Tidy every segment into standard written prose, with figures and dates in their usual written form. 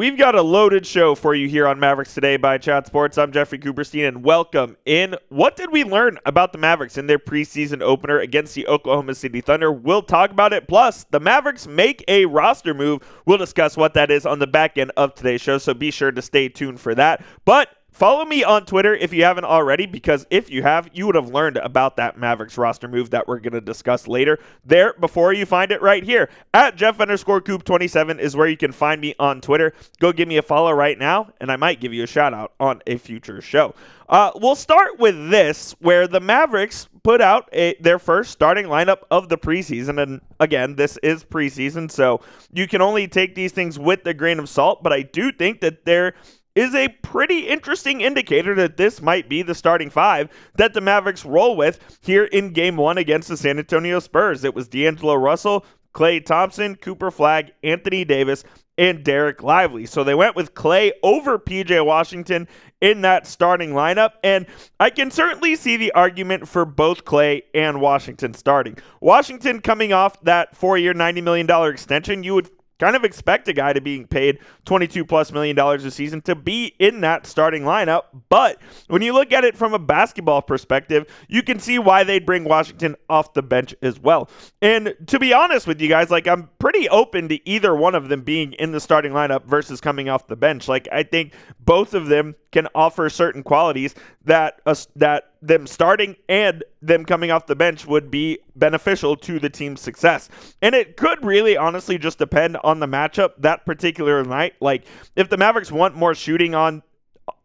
we've got a loaded show for you here on Mavericks Today by Chat Sports. I'm Jeffrey Cooperstein, and welcome in. What did we learn about the Mavericks in their preseason opener against the Oklahoma City Thunder? We'll talk about it. Plus, the Mavericks make a roster move. We'll discuss what that is on the back end of today's show, so be sure to stay tuned for that. But follow me on Twitter if you haven't already, because if you have, you would have learned about that Mavericks roster move that we're going to discuss later. There, before you find it right here, at Jeff_Coop27 is where you can find me on Twitter. Go give me a follow right now, and I might give you a shout out on a future show. We'll start with this, where the Mavericks put out their first starting lineup of the preseason. And again, this is preseason, so you can only take these things with a grain of salt, but I do think that there is a pretty interesting indicator that this might be the starting five that the Mavericks roll with here in Game 1 against the San Antonio Spurs. It was D'Angelo Russell, Klay Thompson, Cooper Flagg, Anthony Davis, and Derek Lively. So they went with Klay over PJ Washington in that starting lineup, and I can certainly see the argument for both Klay and Washington starting. Washington coming off that 4-year, $90 million extension, you would kind of expect a guy to being paid $22+ million a season to be in that starting lineup. But when you look at it from a basketball perspective, you can see why they'd bring Washington off the bench as well. And to be honest with you guys, I'm pretty open to either one of them being in the starting lineup versus coming off the bench. I think both of them can offer certain qualities that them starting and them coming off the bench would be beneficial to the team's success. And it could really honestly just depend on the matchup that particular night. If the Mavericks want more shooting on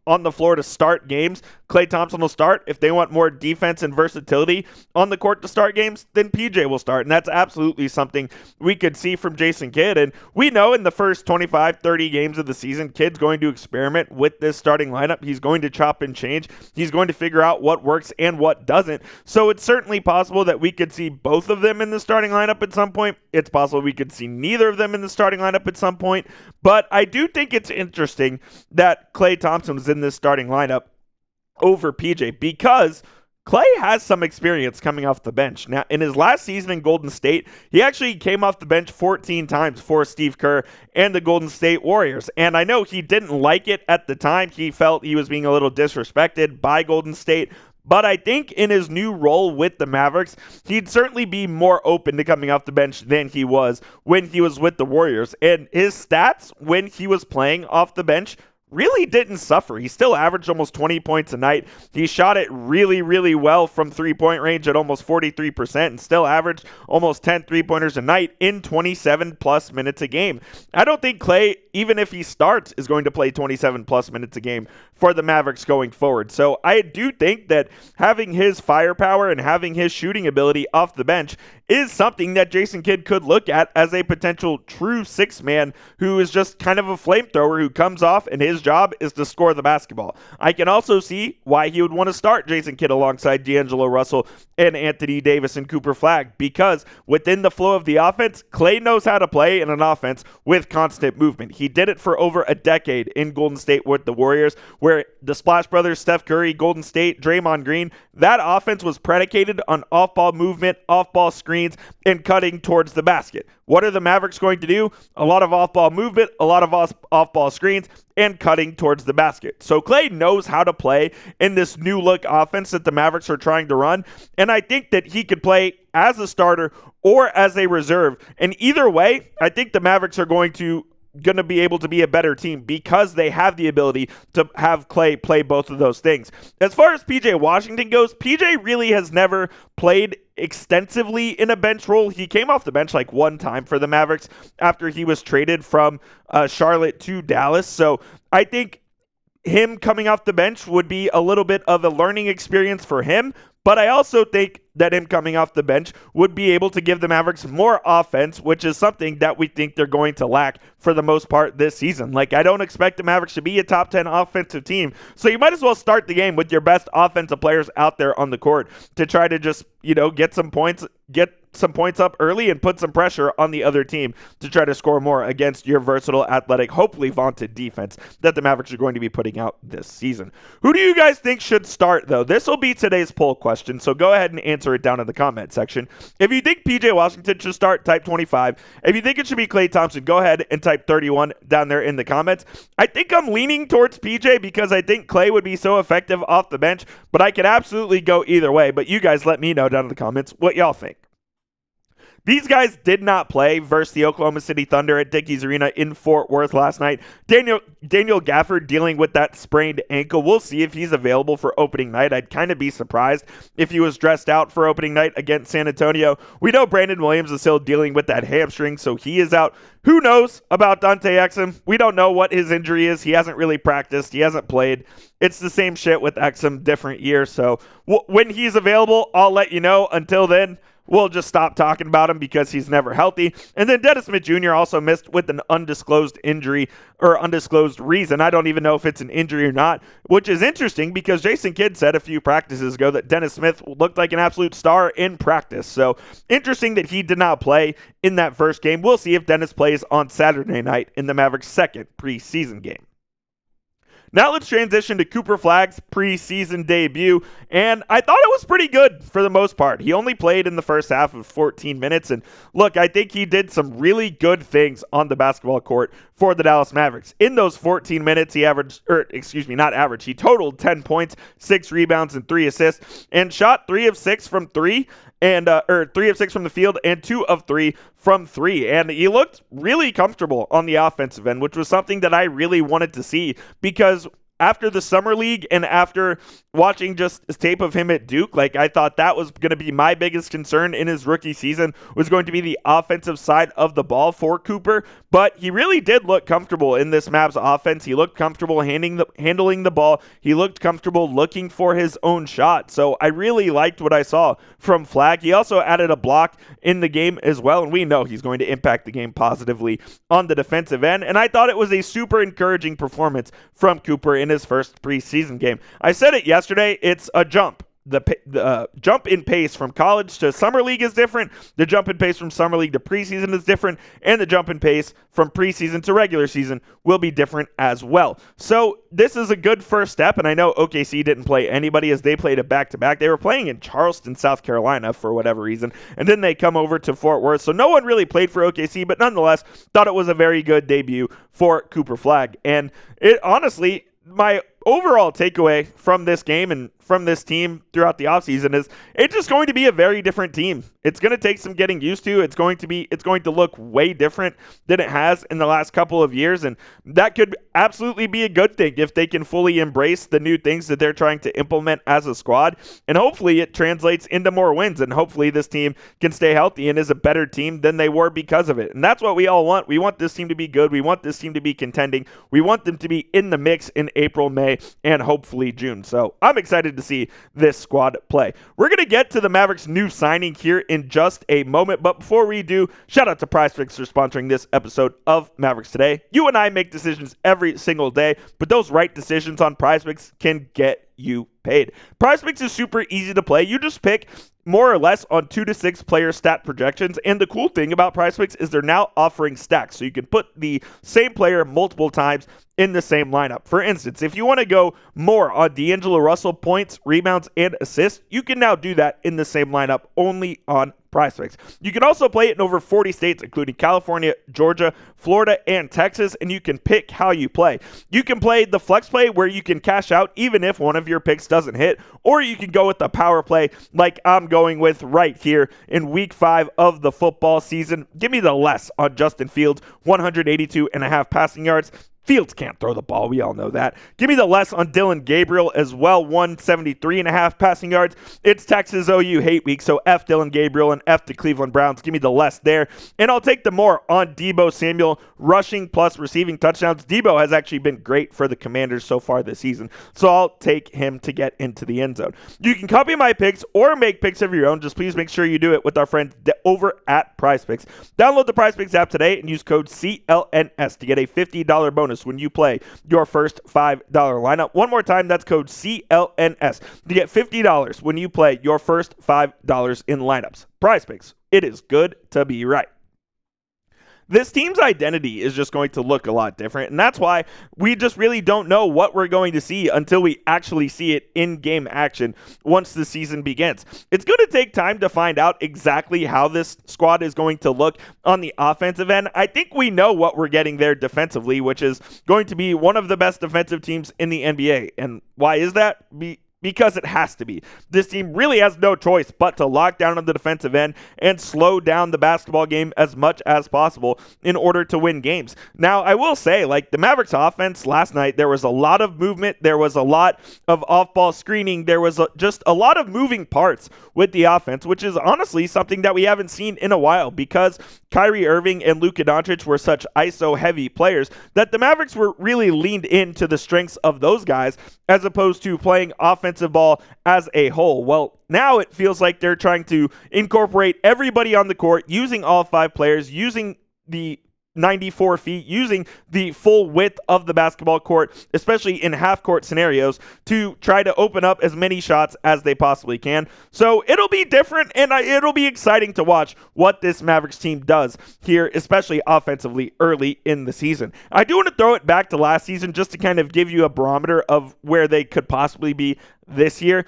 the floor to start games, Klay Thompson will start. If they want more defense and versatility on the court to start games, then PJ will start. And that's absolutely something we could see from Jason Kidd. And we know in the first 25, 30 games of the season, Kidd's going to experiment with this starting lineup. He's going to chop and change. He's going to figure out what works and what doesn't. So it's certainly possible that we could see both of them in the starting lineup at some point. It's possible we could see neither of them in the starting lineup at some point. But I do think it's interesting that Klay Thompson was in this starting lineup over PJ because Klay has some experience coming off the bench. Now, in his last season in Golden State, he actually came off the bench 14 times for Steve Kerr and the Golden State Warriors. And I know he didn't like it at the time. He felt he was being a little disrespected by Golden State. But I think in his new role with the Mavericks, he'd certainly be more open to coming off the bench than he was when he was with the Warriors. And his stats when he was playing off the bench really didn't suffer. He still averaged almost 20 points a night. He shot it really, really well from three-point range at almost 43% and still averaged almost 10 three-pointers a night in 27-plus minutes a game. I don't think Klay, even if he starts, is going to play 27-plus minutes a game for the Mavericks going forward. So I do think that having his firepower and having his shooting ability off the bench is something that Jason Kidd could look at as a potential true six-man who is just kind of a flamethrower who comes off and his job is to score the basketball. I can also see why he would want to start Jason Kidd alongside D'Angelo Russell and Anthony Davis and Cooper Flagg, because within the flow of the offense, Klay knows how to play in an offense with constant movement. He did it for over a decade in Golden State with the Warriors, where the Splash Brothers, Steph Curry, Golden State, Draymond Green, that offense was predicated on off-ball movement, off-ball screens, and cutting towards the basket. What are the Mavericks going to do? A lot of off-ball movement, a lot of off-ball screens, and cutting towards the basket. So Klay knows how to play in this new look offense that the Mavericks are trying to run, and I think that he could play as a starter or as a reserve. And either way, I think the Mavericks are going to be able to be a better team because they have the ability to have Klay play both of those things. As far as PJ Washington goes, PJ really has never played extensively in a bench role. He came off the bench one time for the Mavericks after he was traded from Charlotte to Dallas. So I think him coming off the bench would be a little bit of a learning experience for him. But I also think that him coming off the bench would be able to give the Mavericks more offense, which is something that we think they're going to lack for the most part this season. I don't expect the Mavericks to be a top 10 offensive team. So you might as well start the game with your best offensive players out there on the court to try to just, get some points, get some points up early and put some pressure on the other team to try to score more against your versatile, athletic, hopefully vaunted defense that the Mavericks are going to be putting out this season. Who do you guys think should start, though? This will be today's poll question, so go ahead and answer it down in the comment section. If you think PJ Washington should start, type 25. If you think it should be Klay Thompson, go ahead and type 31 down there in the comments. I think I'm leaning towards PJ because I think Klay would be so effective off the bench, but I could absolutely go either way. But you guys let me know down in the comments what y'all think. These guys did not play versus the Oklahoma City Thunder at Dickies Arena in Fort Worth last night. Daniel Gafford dealing with that sprained ankle. We'll see if he's available for opening night. I'd kind of be surprised if he was dressed out for opening night against San Antonio. We know Brandon Williams is still dealing with that hamstring, so he is out. Who knows about Dante Exum? We don't know what his injury is. He hasn't really practiced. He hasn't played. It's the same shit with Exum, different year. So when he's available, I'll let you know. Until then, we'll just stop talking about him because he's never healthy. And then Dennis Smith Jr. also missed with an undisclosed injury or undisclosed reason. I don't even know if it's an injury or not, which is interesting because Jason Kidd said a few practices ago that Dennis Smith looked like an absolute star in practice. So interesting that he did not play in that first game. We'll see if Dennis plays on Saturday night in the Mavericks' second preseason game. Now let's transition to Cooper Flagg's preseason debut, and I thought it was pretty good for the most part. He only played in the first half of 14 minutes, and look, I think he did some really good things on the basketball court for the Dallas Mavericks. In those 14 minutes, he totaled 10 points, 6 rebounds, and 3 assists, and shot 3 of 6 from 3. And 3 of 6 from the field and 2 of 3 from 3. And he looked really comfortable on the offensive end, which was something that I really wanted to see because after the summer league and after watching just tape of him at Duke, I thought that was going to be my biggest concern in his rookie season was going to be the offensive side of the ball for Cooper. But he really did look comfortable in this Mavs offense. He looked comfortable handling the ball. He looked comfortable looking for his own shot. So I really liked what I saw from Flagg. He also added a block in the game as well, and we know he's going to impact the game positively on the defensive end. And I thought it was a super encouraging performance from Cooper in his first preseason game. I said it yesterday, it's a jump. The jump in pace from college to summer league is different. The jump in pace from summer league to preseason is different. And the jump in pace from preseason to regular season will be different as well. So this is a good first step. And I know OKC didn't play anybody as they played a back-to-back. They were playing in Charleston, South Carolina for whatever reason. And then they come over to Fort Worth. So no one really played for OKC, but nonetheless thought it was a very good debut for Cooper Flagg. And it honestly, my overall takeaway from this game and from this team throughout the offseason is it's just going to be a very different team. It's going to take some getting used to. It's going to look way different than it has in the last couple of years, and that could absolutely be a good thing if they can fully embrace the new things that they're trying to implement as a squad, and hopefully it translates into more wins, and hopefully this team can stay healthy and is a better team than they were because of it. And that's what we all want. We want this team to be good. We want this team to be contending. We want them to be in the mix in April, May, and hopefully June. So I'm excited to see this squad play. We're going to get to the Mavericks' new signing here in just a moment, but before we do, shout out to PrizePicks for sponsoring this episode of Mavericks Today. You and I make decisions every single day, but those right decisions on PrizePicks can get you paid. PrizePicks is super easy to play. You just pick more or less on 2 to 6 player stat projections, and the cool thing about PrizePicks is they're now offering stacks, so you can put the same player multiple times in the same lineup. For instance, if you want to go more on D'Angelo Russell points, rebounds, and assists, you can now do that in the same lineup only on PrizePicks. You can also play it in over 40 states, including California, Georgia, Florida, and Texas, and you can pick how you play. You can play the flex play where you can cash out even if one of your picks doesn't hit, or you can go with the power play like I'm going with right here in week 5 of the football season. Give me the less on Justin Fields, 182.5 passing yards. Fields can't throw the ball. We all know that. Give me the less on Dylan Gabriel as well, 173.5 passing yards. It's Texas OU hate week, so F Dylan Gabriel and F the Cleveland Browns. Give me the less there. And I'll take the more on Deebo Samuel, rushing plus receiving touchdowns. Deebo has actually been great for the Commanders so far this season, so I'll take him to get into the end zone. You can copy my picks or make picks of your own. Just please make sure you do it with our friends over at PrizePicks. Download the PrizePicks app today and use code CLNS to get a $50 bonus when you play your first $5 lineup. One more time, that's code CLNS to get $50 when you play your first $5 in lineups. PrizePicks, It is good to be right. This team's identity is just going to look a lot different, and that's why we just really don't know what we're going to see until we actually see it in game action once the season begins. It's going to take time to find out exactly how this squad is going to look on the offensive end. I think we know what we're getting there defensively, which is going to be one of the best defensive teams in the NBA. And why is that? Because it has to be. This team really has no choice but to lock down on the defensive end and slow down the basketball game as much as possible in order to win games. Now, I will say, the Mavericks offense last night, there was a lot of movement. There was a lot of off-ball screening. There was just a lot of moving parts with the offense, which is honestly something that we haven't seen in a while because Kyrie Irving and Luka Doncic were such ISO-heavy players that the Mavericks were really leaned into the strengths of those guys as opposed to playing offensive ball as a whole. Well, now it feels like they're trying to incorporate everybody on the court, using all 5 players, using the 94 feet, using the full width of the basketball court, especially in half-court scenarios, to try to open up as many shots as they possibly can. So it'll be different, and it'll be exciting to watch what this Mavericks team does here, especially offensively early in the season. I do want to throw it back to last season just to kind of give you a barometer of where they could possibly be this year.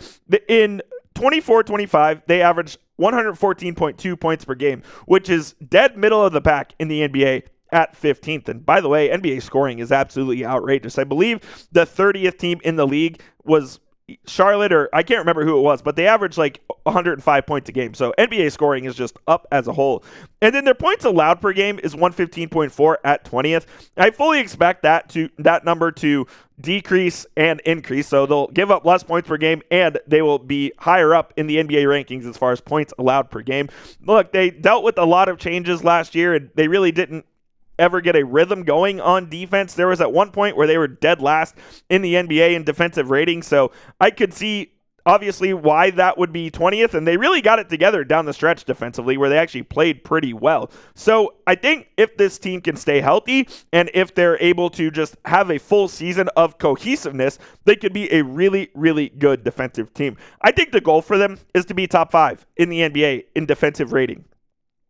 In 24-25, they averaged 114.2 points per game, which is dead middle of the pack in the NBA at 15th. And by the way, NBA scoring is absolutely outrageous. I believe the 30th team in the league was Charlotte, or I can't remember who it was, but they averaged 105 points a game. So NBA scoring is just up as a whole. And then their points allowed per game is 115.4 at 20th. I fully expect that number to decrease and increase. So they'll give up less points per game and they will be higher up in the NBA rankings as far as points allowed per game. Look, they dealt with a lot of changes last year and they really didn't ever get a rhythm going on defense. There was at one point where they were dead last in the NBA in defensive rating. So I could see obviously why that would be 20th, and they really got it together down the stretch defensively where they actually played pretty well. So I think if this team can stay healthy and if they're able to just have a full season of cohesiveness, they could be a really, really good defensive team. I think the goal for them is to be top 5 in the NBA in defensive rating.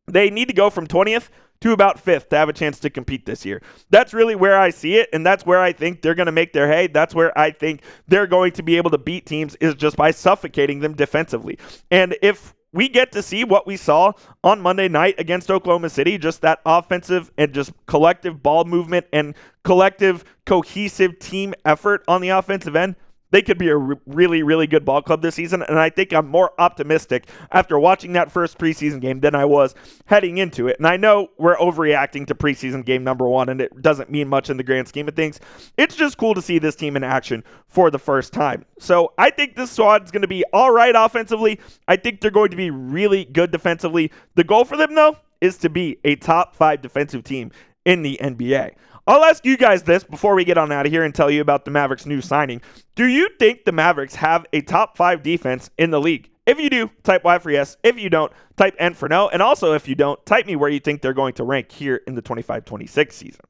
They need to go from 20th to about 5th to have a chance to compete this year. That's really where I see it, and that's where I think they're going to make their hay. That's where I think they're going to be able to beat teams, is just by suffocating them defensively. And if we get to see what we saw on Monday night against Oklahoma City, just that offensive and just collective ball movement and collective cohesive team effort on the offensive end, they could be a really, really good ball club this season, and I think I'm more optimistic after watching that first preseason game than I was heading into it. And I know we're overreacting to preseason game number 1, and it doesn't mean much in the grand scheme of things. It's just cool to see this team in action for the first time. So I think this squad is going to be all right offensively. I think they're going to be really good defensively. The goal for them, though, is to be a top 5 defensive team in the NBA. I'll ask you guys this before we get on out of here and tell you about the Mavericks' new signing. Do you think the Mavericks have a top 5 defense in the league? If you do, type Y for yes. If you don't, type N for no. And also, if you don't, type me where you think they're going to rank here in the 25-26 season.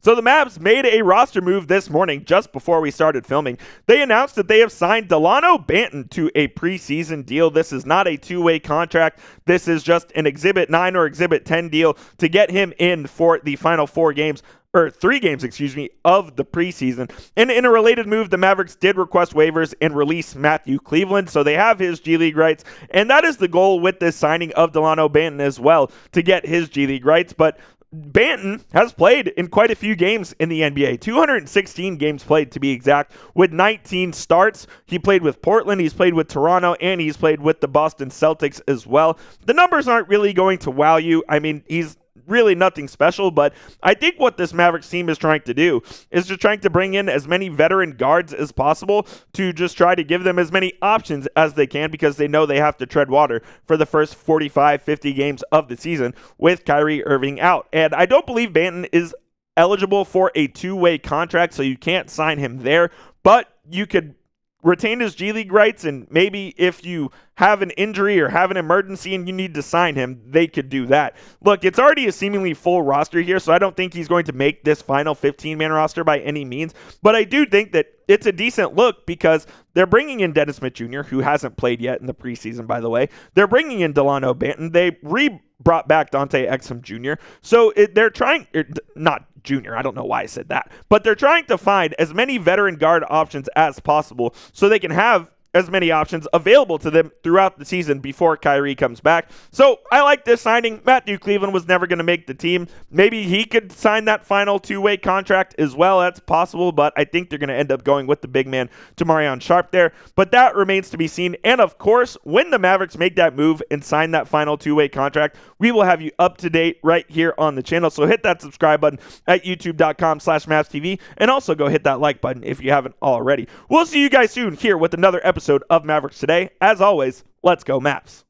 So the Mavs made a roster move this morning just before we started filming. They announced that they have signed Dalano Banton to a preseason deal. This is not a two-way contract. This is just an Exhibit 9 or Exhibit 10 deal to get him in for the final 3 games of the preseason. And in a related move, the Mavericks did request waivers and release Matthew Cleveland, so they have his G League rights. And that is the goal with this signing of Dalano Banton as well, to get his G League rights. But Banton has played in quite a few games in the NBA, 216 games played to be exact, with 19 starts. He played with Portland, he's played with Toronto, and he's played with the Boston Celtics as well. The numbers aren't really going to wow you. I mean, he's really nothing special, but I think what this Mavericks team is trying to do is just trying to bring in as many veteran guards as possible to just try to give them as many options as they can, because they know they have to tread water for the first 45, 50 games of the season with Kyrie Irving out. And I don't believe Banton is eligible for a two-way contract, so you can't sign him there, but you could retain his G League rights, and maybe if you have an injury or have an emergency and you need to sign him, they could do that. Look, it's already a seemingly full roster here, so I don't think he's going to make this final 15-man roster by any means, but I do think that it's a decent look because they're bringing in Dennis Smith Jr., who hasn't played yet in the preseason, by the way. They're bringing in Dalano Banton. They brought back Dante Exum Jr. So they're trying, not Jr., I don't know why I said that, but they're trying to find as many veteran guard options as possible so they can have as many options available to them throughout the season before Kyrie comes back. So I like this signing. Matthew Cleveland was never going to make the team. Maybe he could sign that final two-way contract as well. That's possible, but I think they're going to end up going with the big man, Tamarion Sharp there. But that remains to be seen. And of course, when the Mavericks make that move and sign that final two-way contract, we will have you up to date right here on the channel. So hit that subscribe button at youtube.com/MavsTV, and also go hit that like button if you haven't already. We'll see you guys soon here with another episode of Mavericks Today. As always, let's go Mavs.